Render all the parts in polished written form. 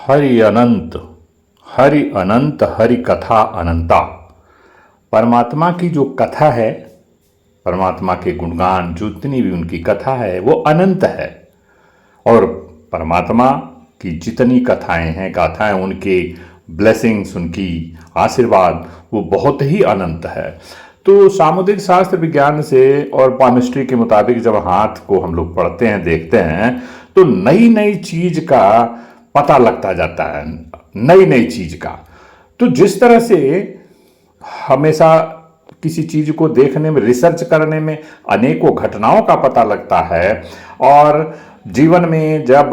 हरि अनंत, हरि अनंत, हरि कथा अनंता। परमात्मा की जो कथा है, परमात्मा के गुणगान, जितनी भी उनकी कथा है वो अनंत है। और परमात्मा की जितनी कथाएं हैं, गाथाएं, उनके ब्लेसिंग्स, उनकी आशीर्वाद वो बहुत ही अनंत है। तो सामुद्रिक शास्त्र विज्ञान से और पामिस्ट्री के मुताबिक जब हाथ को हम लोग पढ़ते हैं, देखते हैं, तो नई नई चीज का पता लगता जाता है, नई नई चीज का। तो जिस तरह से हमेशा किसी चीज को देखने में, रिसर्च करने में अनेकों घटनाओं का पता लगता है, और जीवन में जब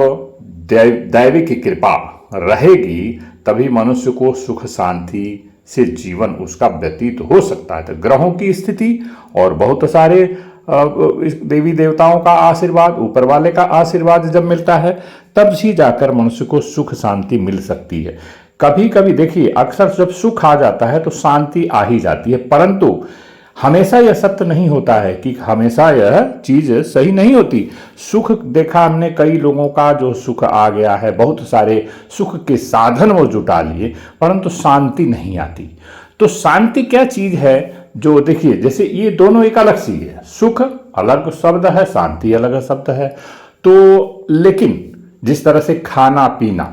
दैविक कृपा रहेगी तभी मनुष्य को सुख शांति से जीवन उसका व्यतीत हो सकता है। तो ग्रहों की स्थिति और बहुत सारे देवी देवताओं का आशीर्वाद, ऊपर वाले का आशीर्वाद जब मिलता है तब ही जाकर मनुष्य को सुख शांति मिल सकती है। कभी कभी देखिए, अक्सर जब सुख आ जाता है तो शांति आ ही जाती है, परंतु हमेशा यह सत्य नहीं होता है कि हमेशा यह चीज सही नहीं होती। सुख देखा हमने कई लोगों का, जो सुख आ गया है, बहुत सारे सुख के साधन वो जुटा लिए, परंतु शांति नहीं आती। तो शांति क्या चीज है? जो देखिए, जैसे ये दोनों एक अलग चीज है, सुख अलग शब्द है, शांति अलग शब्द है। तो लेकिन जिस तरह से खाना पीना,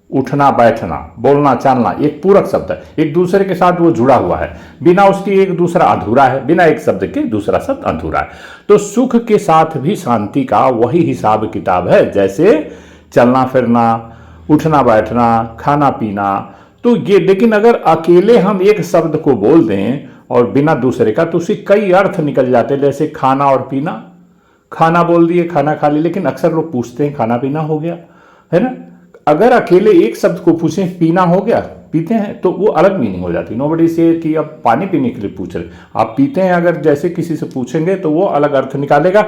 उठना बैठना, बोलना चालना एक पूरक शब्द है, एक दूसरे के साथ वो जुड़ा हुआ है, बिना उसके एक दूसरा अधूरा है, बिना एक शब्द के दूसरा शब्द अधूरा है। तो सुख के साथ भी शांति का वही हिसाब किताब है, जैसे चलना फिरना, उठना बैठना, खाना पीना। तो ये, लेकिन अगर अकेले हम एक शब्द को बोल दें और बिना दूसरे का, तो उसके कई अर्थ निकल जाते हैं। जैसे खाना और पीना, खाना बोल दिए, खाना खा लिया, लेकिन अक्सर लोग पूछते हैं खाना पीना हो गया, है ना। अगर अकेले एक शब्द को पूछें, पीना हो गया, पीते हैं, तो वो अलग मीनिंग हो जाती है। नोबडी से कि अब पानी पीने के लिए पूछ रहे, आप पीते हैं, अगर जैसे किसी से पूछेंगे तो वो अलग अर्थ निकालेगा,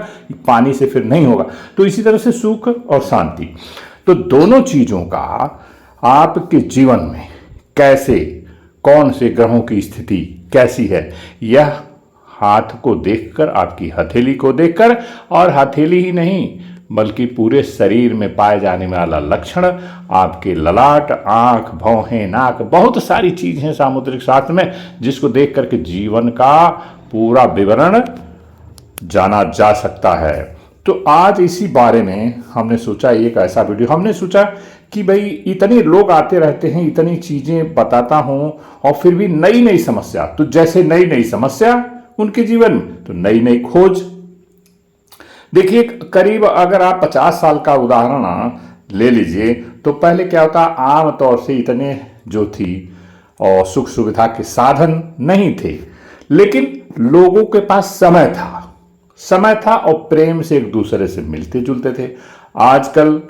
पानी से फिर नहीं होगा। तो इसी तरह से सुख और शांति, तो दोनों चीजों का आपके जीवन में कैसे, कौन से ग्रहों की स्थिति कैसी है, यह हाथ को देखकर, आपकी हथेली को देखकर, और हथेली ही नहीं बल्कि पूरे शरीर में पाए जाने वाला लक्षण, आपके ललाट, आंख, भौहें, नाक, बहुत सारी चीज हैं सामुद्रिक शास्त्र में, जिसको देख करके जीवन का पूरा विवरण जाना जा सकता है। तो आज इसी बारे में हमने सोचा, एक ऐसा वीडियो हमने सोचा कि भाई इतने लोग आते रहते हैं, इतनी चीजें बताता हूं, और फिर भी नई नई समस्या, तो जैसे नई नई समस्या उनके जीवन में, तो नई नई खोज। देखिए, करीब अगर आप 50 साल का उदाहरण ले लीजिए, तो पहले क्या होता, आम तौर से इतने जो थी और सुख सुविधा के साधन नहीं थे, लेकिन लोगों के पास समय था और प्रेम से एक दूसरे से मिलते जुलते थे। आजकल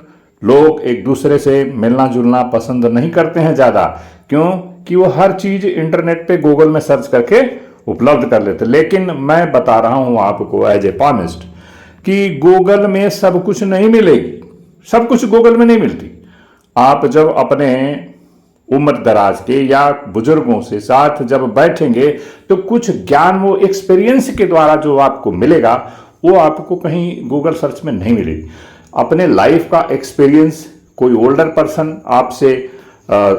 लोग एक दूसरे से मिलना जुलना पसंद नहीं करते हैं ज्यादा, क्यों कि वो हर चीज इंटरनेट पे गूगल में सर्च करके उपलब्ध कर लेते। लेकिन मैं बता रहा हूं आपको एज ए पामिस्ट कि गूगल में सब कुछ नहीं मिलेगी, सब कुछ गूगल में नहीं मिलती। आप जब अपने उम्र दराज के या बुजुर्गों से साथ जब बैठेंगे, तो कुछ ज्ञान वो एक्सपीरियंस के द्वारा जो आपको मिलेगा, वो आपको कहीं गूगल सर्च में नहीं मिलेगी। अपने लाइफ का एक्सपीरियंस कोई ओल्डर पर्सन आपसे,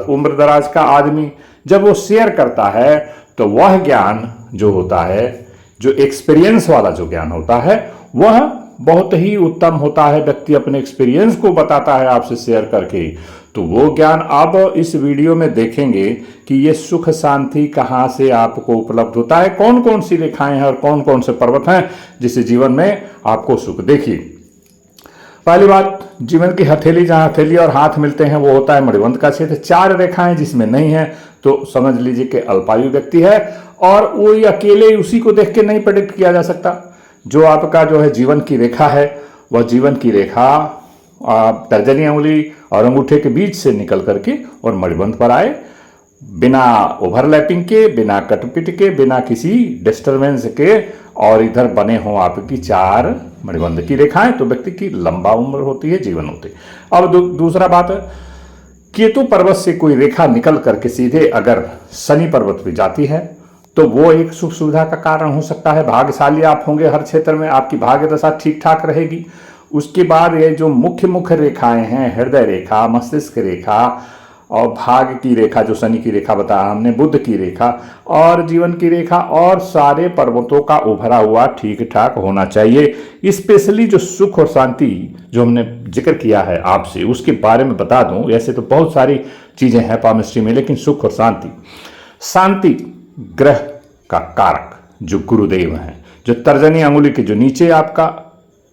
उम्र दराज का आदमी जब वो शेयर करता है, तो वह ज्ञान जो होता है, जो एक्सपीरियंस वाला जो ज्ञान होता है, वह बहुत ही उत्तम होता है। व्यक्ति अपने एक्सपीरियंस को बताता है आपसे शेयर करके। तो वो ज्ञान अब इस वीडियो में देखेंगे कि ये सुख शांति कहाँ से आपको उपलब्ध होता है, कौन कौन सी रेखाएं हैं और कौन कौन से पर्वत हैं जिससे जीवन में आपको सुख। देखिए, पहली बात, जीवन की हथेली, जहां हथेली और हाथ मिलते हैं वो होता है मणिबंध का क्षेत्र। 4 रेखाएं जिसमें नहीं है तो समझ लीजिए कि अल्पायु व्यक्ति है, और वो अकेले उसी को देख के नहीं प्रेडिक्ट किया जा सकता। जो आपका जो है जीवन की रेखा है, वह जीवन की रेखा तर्जनी अंगुली और अंगूठे के बीच से निकल करके और मणिबंध पर आए, बिना ओवरलैपिंग के, बिना कटपिट के, बिना किसी डिस्टरबेंस के, और इधर बने हों आपकी 4 मणिबंध की रेखाएं, तो व्यक्ति की लंबा उम्र होती है, जीवन होती है। अब दूसरा बात है, केतु पर्वत से कोई रेखा निकल करके सीधे अगर शनि पर्वत पे जाती है, तो वो एक सुख सुविधा का कारण हो सकता है। भाग्यशाली आप होंगे, हर क्षेत्र में आपकी भाग्य दशा ठीक ठाक रहेगी। उसके बाद ये जो मुख्य मुख्य रेखाएं हैं, हृदय रेखा, मस्तिष्क रेखा और भाग्य की रेखा जो शनि की रेखा बताया हमने, बुध की रेखा और जीवन की रेखा, और सारे पर्वतों का उभरा हुआ ठीक ठाक होना चाहिए। स्पेशली जो सुख और शांति जो हमने जिक्र किया है आपसे, उसके बारे में बता दूं। ऐसे तो बहुत सारी चीजें हैं पामिस्ट्री में, लेकिन सुख और शांति ग्रह का कारक जो गुरुदेव हैं, जो तर्जनी अंगुली के जो नीचे आपका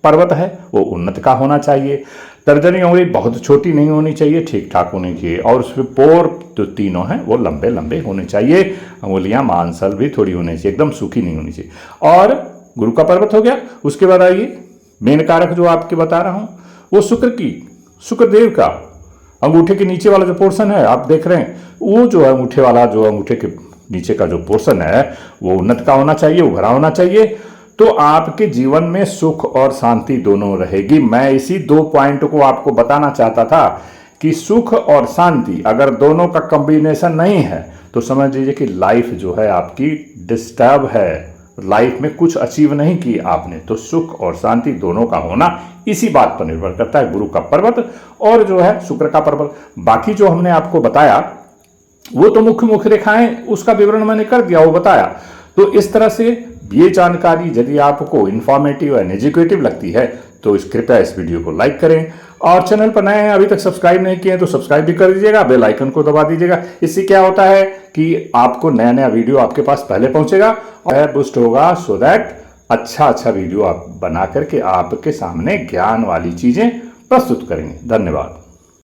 पर्वत है वो उन्नत का होना चाहिए। तर्जनी उंगली बहुत छोटी नहीं होनी चाहिए, ठीक ठाक होनी चाहिए, और उसमें पोर जो तीनों हैं वो लंबे लंबे होने चाहिए। अंगुलियां मांसल भी थोड़ी होनी चाहिए, एकदम सूखी नहीं होनी चाहिए। और गुरु का पर्वत हो गया। उसके बाद आइए मेन कारक जो आपके बता रहा हूं, वो शुक्रदेव का अंगूठे के नीचे वाला जो पोर्शन है आप देख रहे हैं, वो जो है अंगूठे वाला, जो अंगूठे के नीचे का जो पोर्शन है वो उन्नत का होना चाहिए, उभरा होना चाहिए। तो आपके जीवन में सुख और शांति दोनों रहेगी। मैं इसी 2 पॉइंट को आपको बताना चाहता था कि सुख और शांति अगर दोनों का कॉम्बिनेशन नहीं है तो समझ लीजिए कि लाइफ जो है आपकी डिस्टर्ब है, लाइफ में कुछ अचीव नहीं किया आपने। तो सुख और शांति दोनों का होना इसी बात पर निर्भर करता है, गुरु का पर्वत और जो है शुक्र का पर्वत। बाकी जो हमने आपको बताया वो तो मुख्य मुख्य रेखाएं, उसका विवरण मैंने कर दिया, वो बताया। तो इस तरह से ये जानकारी यदि आपको इंफॉर्मेटिव एंड एजुकेटिव लगती है तो कृपया इस वीडियो को लाइक करें, और चैनल पर नए हैं अभी तक सब्सक्राइब नहीं किए हैं तो सब्सक्राइब भी कर दीजिएगा, बेल आइकन को दबा दीजिएगा। इससे क्या होता है कि आपको नया नया वीडियो आपके पास पहले पहुंचेगा और बूस्ट होगा, सो दैट अच्छा वीडियो आप बना करके आपके सामने ज्ञान वाली चीजें प्रस्तुत करेंगे। धन्यवाद।